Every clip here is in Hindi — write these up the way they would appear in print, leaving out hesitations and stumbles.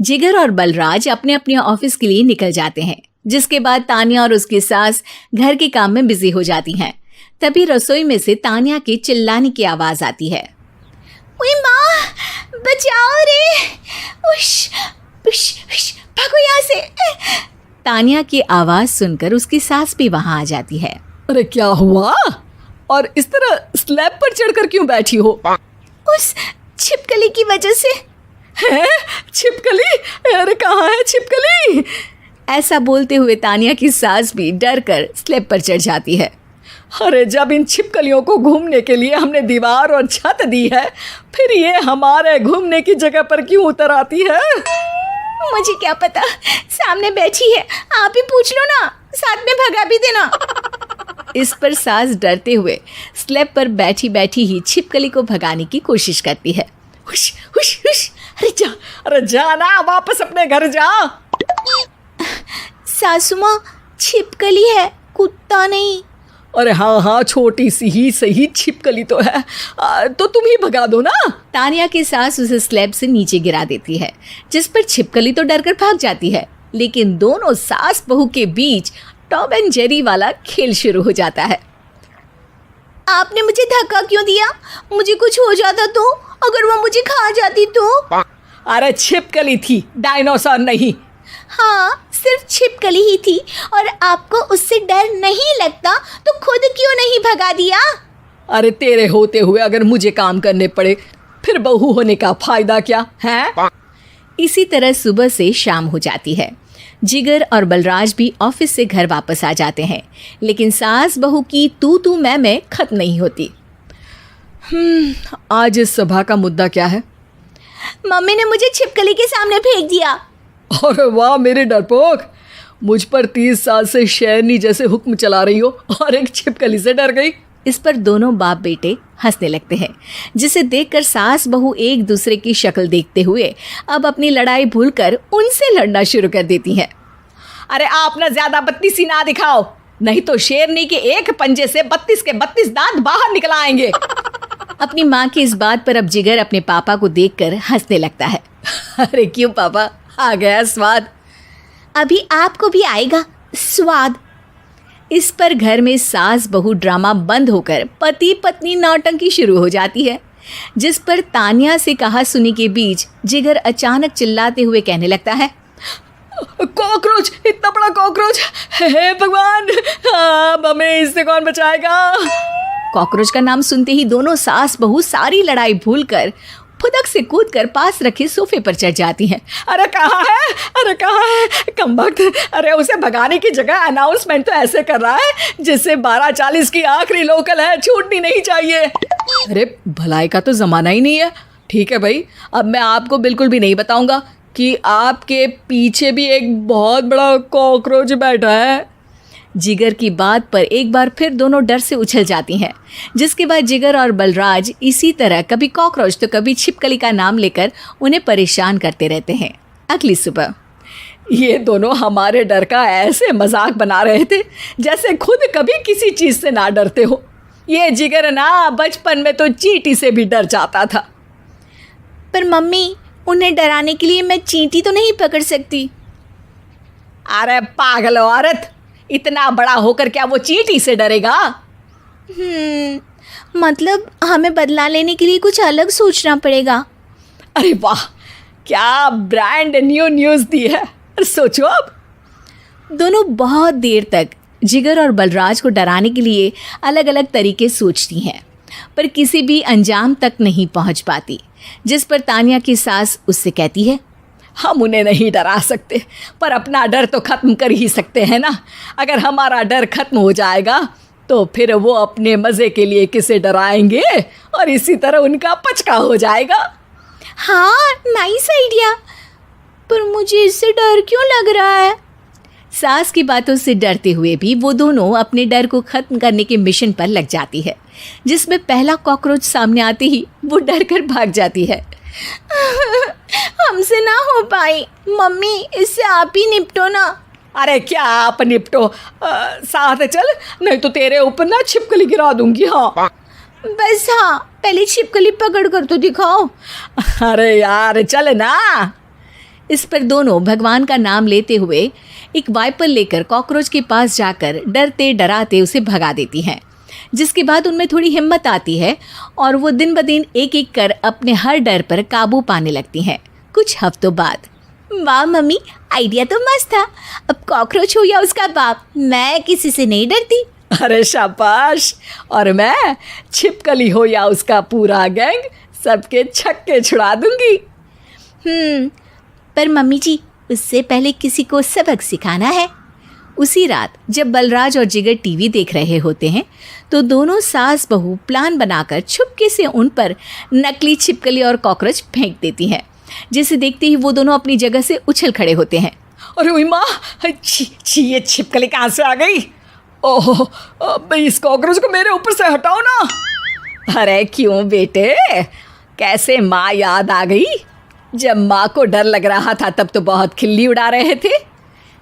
जिगर और बलराज अपने अपने ऑफिस के लिए निकल जाते हैं, जिसके बाद तानिया और उसकी सास घर के काम में बिजी हो जाती हैं। तभी रसोई में से तानिया के चिल्लाने की आवाज आती है। ओए माँ, बचाओ रे, उश, उश, उश, भागो यहाँ से। तानिया की आवाज सुनकर उसकी सास भी वहां आ जाती है। अरे क्या हुआ? और इस तरह स्लैब पर चढ़कर क्यों बैठी हो? उस छिपकली की वजह से। है? छिपकली? अरे कहाँ है छिपकली? ऐसा बोलते हुए तानिया की सास भी डर कर स्लैब पर चढ़ जाती है। अरे जब इन छिपकलियों को घूमने के लिए हमने दीवार और छत दी है, फिर ये हमारे घूमने की जगह पर क्यों उतर आती है? मुझे क्या पता, सामने बैठी है, आप ही पूछ लो ना, साथ में भगा भी देना। इस पर सास डरते हुए स्लैब पर बैठी बैठी ही छिपकली को भगाने की कोशिश करती है। हुश, हुश, हुश, अरे जा ना, वापस अपने घर जा। सासू माँ, छिपकली है, कुत्ता नहीं। अरे हाँ, छोटी सी ही सही छिपकली तो है, तो तुम ही भगा दो ना। तानिया की सास उसे स्लैब से नीचे गिरा देती है, जिस पर छिपकली तो डरकर भाग जाती है। लेकिन दोनों सास बहू के बीच टॉम एंड जेरी वाला खेल शुरू हो जाता है। आपने मुझे धक्का क्यों दिया? मुझे कुछ हो जाता तो? अगर वो मुझे खा जाती तो? अरे छिपकली थी, डायनासोर नहीं। हाँ, सिर्फ छिपकली ही थी, और आपको उससे डर नहीं लगता तो खुद क्यों नहीं भगा दिया? अरे तेरे होते हुए अगर मुझे काम करने पड़े, फिर बहू होने का फायदा क्या है? इसी तरह सुबह से शाम हो जाती है। जिगर और बलराज भी ऑफिस से घर वापस आ जाते हैं, लेकिन सास बहू की तू मैं खत्म नहीं होती। आज इस सभा का मुद्दा क्या है? मम्मी ने मुझे छिपकली के सामने फेंक दिया। अरे वाह मेरे डरपोक, मुझ पर 30 साल से शेरनी जैसे हुक्म चला रही हो और एक छिपकली से डर गई। इस पर दोनों बाप बेटे हंसने लगते हैं, जिसे देखकर सास बहू एक दूसरे की शक्ल देखते हुए अब अपनी लड़ाई भूलकर उनसे लड़ना शुरू कर देती हैं। अरे आप ना ज्यादा बत्तीसी ना दिखाओ, नहीं तो शेरनी के एक पंजे से 32 के 32 दांत बाहर निकल आएंगे। अपनी माँ की इस बात पर अब जिगर अपने पापा को देखकर हंसने लगता है। अरे क्यों पापा, आ गया स्वाद? अभी आपको भी आएगा स्वाद। इस पर घर में सास बहू ड्रामा बंद होकर पति पत्नी नौटंकी शुरू हो जाती है, जिस पर तानिया से कहा सुनी के बीच जिगर अचानक चिल्लाते हुए कहने लगता है। कॉकरोच, इतना बड़ा कॉकरोच, हे भगवान, अब हमें इससे कौन बचाएगा? कॉकरोच का नाम सुनते ही दोनों सास बहू सारी लड़ाई भूलकर फुदक से कूदकर पास रखे सोफे पर चढ़ जाती हैं। अरे कहाँ है, अरे कहाँ है कमबख्त? अरे उसे भगाने की जगह अनाउंसमेंट तो ऐसे कर रहा है जिससे 12:40 की आखिरी लोकल है, छूटनी नहीं चाहिए। अरे भलाई का तो ज़माना ही नहीं है। ठीक है भाई, अब मैं आपको बिल्कुल भी नहीं बताऊंगा कि आपके पीछे भी एक बहुत बड़ा कॉकरोच बैठा है। जिगर की बात पर एक बार फिर दोनों डर से उछल जाती हैं, जिसके बाद जिगर और बलराज इसी तरह कभी कॉकरोच तो कभी छिपकली का नाम लेकर उन्हें परेशान करते रहते हैं। अगली सुबह ये दोनों हमारे डर का ऐसे मजाक बना रहे थे जैसे खुद कभी किसी चीज़ से ना डरते हो। ये जिगर ना बचपन में तो चींटी से भी डर जाता था। पर मम्मी, उन्हें डराने के लिए मैं चींटी तो नहीं पकड़ सकती। अरे पागल औरत, इतना बड़ा होकर क्या वो चींटी से डरेगा? मतलब हमें बदला लेने के लिए कुछ अलग सोचना पड़ेगा। अरे वाह, क्या ब्रांड न्यू न्यूज़ दी है। सोचो अब। दोनों बहुत देर तक जिगर और बलराज को डराने के लिए अलग अलग तरीके सोचती हैं, पर किसी भी अंजाम तक नहीं पहुंच पाती, जिस पर तानिया की सास उससे कहती है। हम उन्हें नहीं डरा सकते, पर अपना डर तो ख़त्म कर ही सकते हैं ना। अगर हमारा डर ख़त्म हो जाएगा तो फिर वो अपने मज़े के लिए किसे डराएंगे और इसी तरह उनका पचका हो जाएगा। हाँ, नाइस आइडिया, पर मुझे इससे डर क्यों लग रहा है? सास की बातों से डरते हुए भी वो दोनों अपने डर को ख़त्म करने के मिशन पर लग जाती है, जिसमें पहला कॉकरोच सामने आते ही वो डर कर भाग जाती है। हमसे ना हो पाई मम्मी, इससे आप ही निपटो ना। अरे क्या आप निपटो, साथ चल, नहीं तो तेरे ऊपर ना छिपकली गिरा दूंगी। हाँ बस, हाँ पहले छिपकली पकड़ कर तो दिखाओ। अरे यार चल ना। इस पर दोनों भगवान का नाम लेते हुए एक वाइपर लेकर कॉकरोच के पास जाकर डरते डराते उसे भगा देती हैं, जिसके बाद उनमें थोड़ी हिम्मत आती है और वो दिन ब दिन एक एक कर अपने हर डर पर काबू पाने लगती हैं। कुछ हफ्तों बाद, वाह मम्मी, आइडिया तो मस्त था। अब कॉकरोच हो या उसका बाप, मैं किसी से नहीं डरती। अरे शाबाश। और मैं छिपकली हो या उसका पूरा गैंग, सबके छक्के छुड़ा दूंगी। पर मम्मी जी, उससे पहले किसी को सबक सिखाना है। उसी रात जब बलराज और जिगर टीवी देख रहे होते हैं तो दोनों सास बहू प्लान बनाकर छुपके से उन पर नकली छिपकली और कॉकरोच फेंक देती हैं, जिसे देखते ही वो दोनों अपनी जगह से उछल खड़े होते हैं। अरे ओए माँ, छी, ये छिपकली कहाँ से आ गई? ओह, अब इस कॉकरोच को मेरे ऊपर से हटाओ ना। अरे क्यों बेटे, कैसे माँ याद आ गई? जब माँ को डर लग रहा था तब तो बहुत खिल्ली उड़ा रहे थे।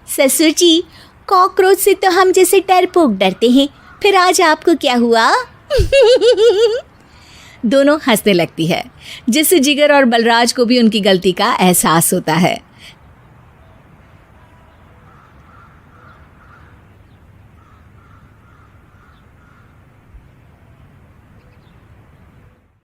ससुर जी, कॉकरोच से तो हम जैसे डरपोक डरते हैं, फिर आज आपको क्या हुआ? दोनों हंसने लगती है, जिससे जिगर और बलराज को भी उनकी गलती का एहसास होता है।